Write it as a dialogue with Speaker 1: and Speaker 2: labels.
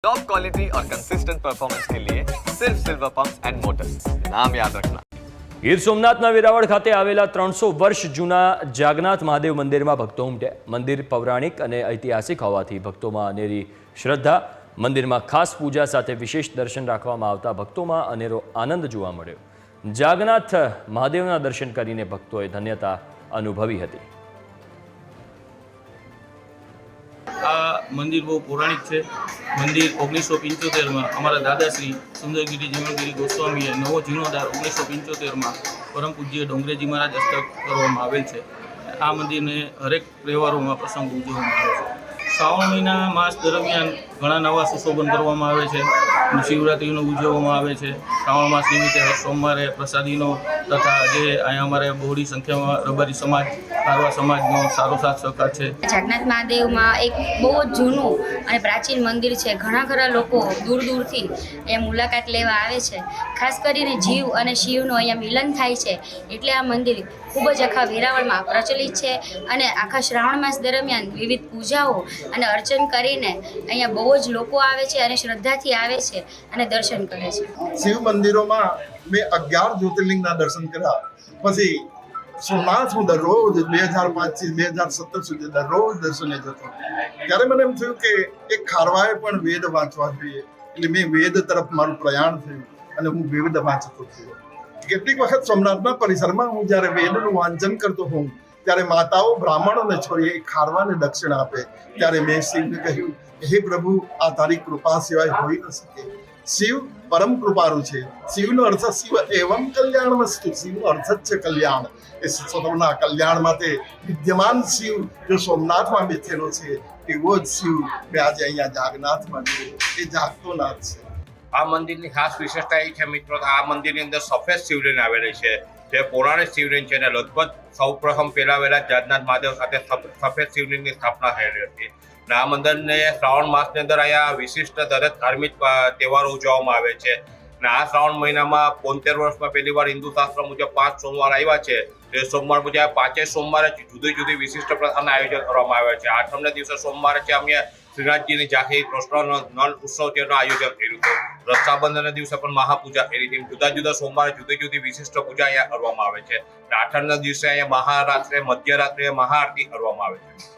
Speaker 1: Top quality और consistent performance के लिए सिर्फ सिल्वर पंप्स एंड मोटर्स, नाम याद रखना।
Speaker 2: ગીર સોમનાથના વેરાવળ ખાતે આવેલા 300 વર્ષ જૂના જાગનાથ મહાદેવ મંદિરમાં ભક્તો ઉમટ્યા। મંદિર પૌરાણિક અને ઐતિહાસિક હોવાથી ભક્તોમાં અનેરી શ્રદ્ધા। મંદિરમાં ખાસ પૂજા સાથે વિશેષ દર્શન રાખવામાં આવતા ભક્તોમાં અનેરો આનંદ જોવા મળ્યો। જાગનાથ મહાદેવના દર્શન કરીને ભક્તોએ ધન્યતા અનુભવી હતી।
Speaker 3: આ મંદિર બહુ પૌરાણિક છે। મંદિર 1975માં અમારા દાદાશ્રી સુંદરગીરી જીવણગીરી ગોસ્વામીએ નવો જીર્ણોદ્ધાર 1975માં પરમ પૂજ્ય ડોંગરેજી મહારાજ હસ્તક કરવામાં આવેલ છે। આ મંદિરને હરેક તહેવારોમાં પ્રસંગ ઉજવવામાં આવે છે। શ્રાવણ મહિના માસ દરમિયાન ઘણા નવા સુશોભન કરવામાં આવે છે। શિવરાત્રિનો ઉજવવામાં આવે છે। શ્રાવણ માસ નિમિત્તે હર સોમવારે પ્રસાદીનો તથા જે અહીંયા અમારે બહોળી સંખ્યામાં રબારી સમાજ કારવા સમાજનો સારો સાથ સહકાર છે।
Speaker 4: જાગનાથ મહાદેવમાં એક બહુ જ જૂનું અને પ્રાચીન મંદિર છે। ઘણા લોકો દૂર દૂરથી એ મુલાકાત લેવા આવે છે। ખાસ કરીને જીવ અને શિવનો અહીંયા મિલન થાય છે, એટલે આ મંદિર ખૂબ જ આખા વેરાવળમાં પ્રચલિત છે। અને આખા શ્રાવણ માસ દરમિયાન વિવિધ પૂજાઓ અને અર્ચન કરીને અહીંયા બહુ જ લોકો આવે છે અને શ્રદ્ધાથી આવે છે અને દર્શન કરે છે।
Speaker 5: શિવ મંદિરોમાં મેં 11 જ્યોતિર્લિંગના દર્શન કર્યા। પછી સોમનાથ હું દરરોજ 2005 થી 2017 સુધી દરરોજ દર્શને જતો। ત્યારે મને એમ થયું કે એક ખારવાએ પણ વેદ વાંચવા જોઈએ, એટલે મેં વેદ તરફ મારું પ્રયાણ થયું અને હું વેદ વાંચતો થયો। કેટલીક વખત સોમનાથના પરિસરમાં હું જ્યારે વેદનું વાંચન કરતો હોઉં ત્યારે માતાઓ બ્રાહ્મણોને છોડી એક ખારવાને દક્ષિણ આપે, ત્યારે મેં શિવને કહ્યું, હે પ્રભુ, આ તારી કૃપા સિવાય હોઈ ન શકે। શિવ પરમ કૃપાળુ છે। શિવનો અર્થ શિવ એવમ કલ્યાણ વસ્તુ, શિવનો અર્થ જ છે કલ્યાણ। એ સૌના કલ્યાણ માટે વિદ્યમાન શિવ જો સોમનાથમાં બેઠેલો છે, એવો જ શિવ મેં આજે અહીંયા જાગનાથમાં જોયો। એ જાગતો નાથ છે।
Speaker 6: આ મંદિરની ખાસ વિશેષતા એ છે મિત્રો, આ મંદિરની અંદર સફેદ શિવલિંગ આવેલી છે, જે પૌરાણિક શિવલિંગ છે અને લગભગ સૌપ્રથમ પેલાવેલા જાગનાથ મહાદેવ સાથે સફેદ શિવલિંગની સ્થાપના થયેલી હતી। અને આ મંદિરને શ્રાવણ માસની અંદર અહીંયા વિશિષ્ટ દરેક ધાર્મિક તહેવારો ઉજવવામાં આવે છે। અને આ શ્રાવણ મહિનામાં 75 વર્ષમાં પહેલી વાર હિન્દુ શાસ્ત્ર મુજબ 5 સોમવાર આવ્યા છે। એ સોમવાર મુજબ 5 સોમવારે જુદી જુદી વિશિષ્ટ પ્રથાના આયોજન કરવામાં આવે છે। આઠમના દિવસે સોમવારે છે અમે શ્રીનાથજીની ઝાંખી, કૃષ્ણ નલ ઉત્સવ તેનું આયોજન થયું હતું। રક્ષાબંધનના દિવસે પણ મહાપૂજા કરી હતી। જુદા જુદા સોમવારે જુદી જુદી વિશિષ્ટ પૂજા અહીંયા કરવામાં આવે છે। આઠમના દિવસે અહીંયા મહારાત્રે, મધ્યરાત્રે મહાઆરતી કરવામાં આવે છે।